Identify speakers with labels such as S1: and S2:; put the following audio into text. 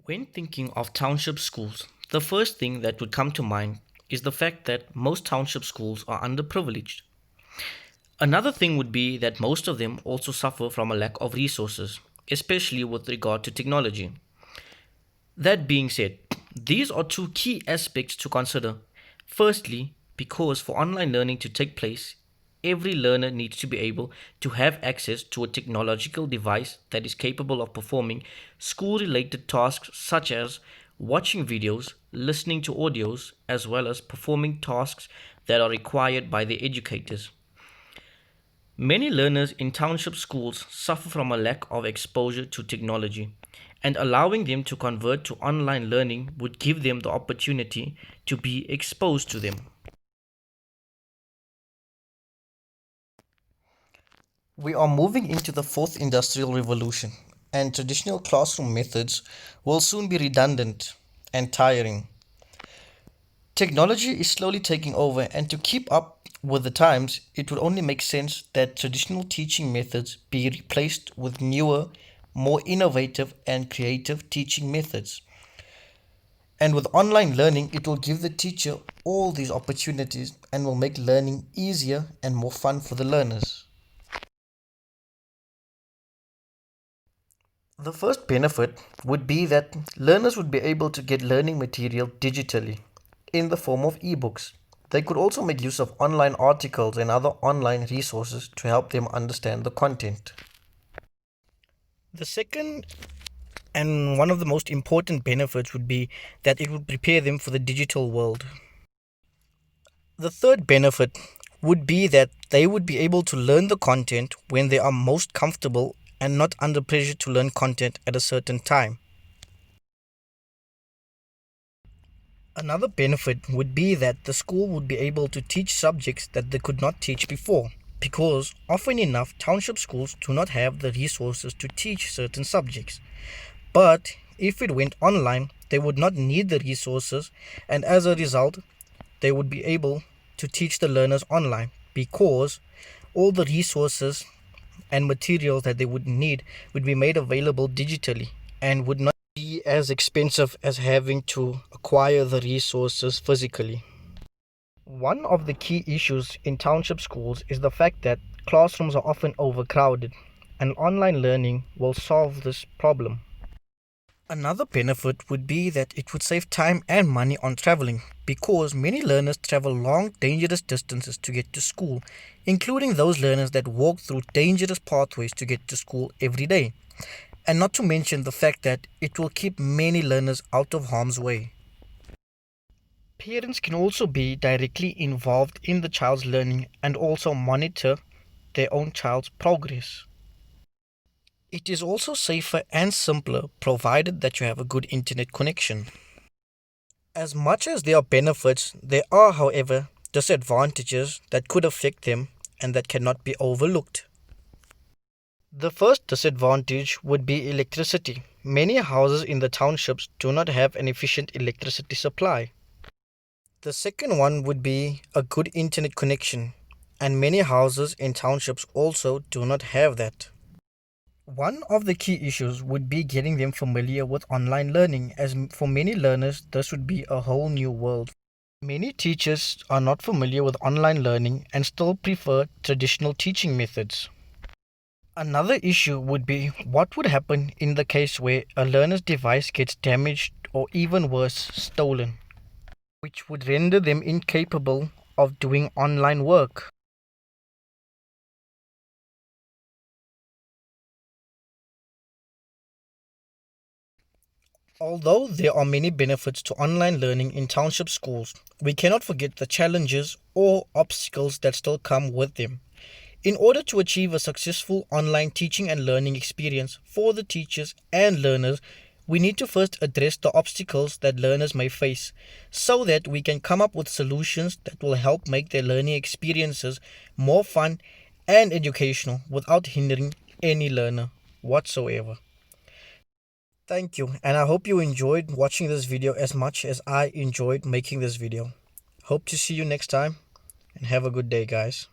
S1: When thinking of township schools, the first thing that would come to mind is the fact that most township schools are underprivileged. Another thing would be that most of them also suffer from a lack of resources, especially with regard to technology. That being said, these are two key aspects to consider. Firstly, because for online learning to take place, every learner needs to be able to have access to a technological device that is capable of performing school related tasks such as watching videos, listening to audios, as well as performing tasks that are required by the educators. Many learners in township schools suffer from a lack of exposure to technology, and allowing them to convert to online learning would give them the opportunity to be exposed to them. We are moving into the fourth industrial revolution, and traditional classroom methods will soon be redundant and tiring. Technology is slowly taking over, and to keep up with the times, it would only make sense that traditional teaching methods be replaced with newer, more innovative, and creative teaching methods. And with online learning, it will give the teacher all these opportunities and will make learning easier and more fun for the learners. The first benefit would be that learners would be able to get learning material digitally in the form of ebooks. They could also make use of online articles and other online resources to help them understand the content. The second and one of the most important benefits would be that it would prepare them for the digital world. The third benefit would be that they would be able to learn the content when they are most comfortable and not under pressure to learn content at a certain time. Another benefit would be that the school would be able to teach subjects that they could not teach before, because often enough township schools do not have the resources to teach certain subjects. But if it went online, they would not need the resources, and as a result, they would be able to teach the learners online because all the resources and materials that they would need would be made available digitally and would not be as expensive as having to acquire the resources physically. One of the key issues in township schools is the fact that classrooms are often overcrowded, and online learning will solve this problem. Another benefit would be that it would save time and money on traveling because many learners travel long, dangerous distances to get to school, including those learners that walk through dangerous pathways to get to school every day. And not to mention the fact that it will keep many learners out of harm's way. Parents can also be directly involved in the child's learning and also monitor their own child's progress. It is also safer and simpler provided that you have a good internet connection. As much as there are benefits, there are, however, disadvantages that could affect them and that cannot be overlooked. The first disadvantage would be electricity. Many houses in the townships do not have an efficient electricity supply. The second one would be a good internet connection, and many houses in townships also do not have that. One of the key issues would be getting them familiar with online learning, as for many learners, this would be a whole new world. Many teachers are not familiar with online learning and still prefer traditional teaching methods. Another issue would be what would happen in the case where a learner's device gets damaged or even worse, stolen, which would render them incapable of doing online work. Although there are many benefits to online learning in township schools, we cannot forget the challenges or obstacles that still come with them. In order to achieve a successful online teaching and learning experience for the teachers and learners, we need to first address the obstacles that learners may face so that we can come up with solutions that will help make their learning experiences more fun and educational without hindering any learner whatsoever. Thank you, and I hope you enjoyed watching this video as much as I enjoyed making this video. Hope to see you next time, and have a good day, guys.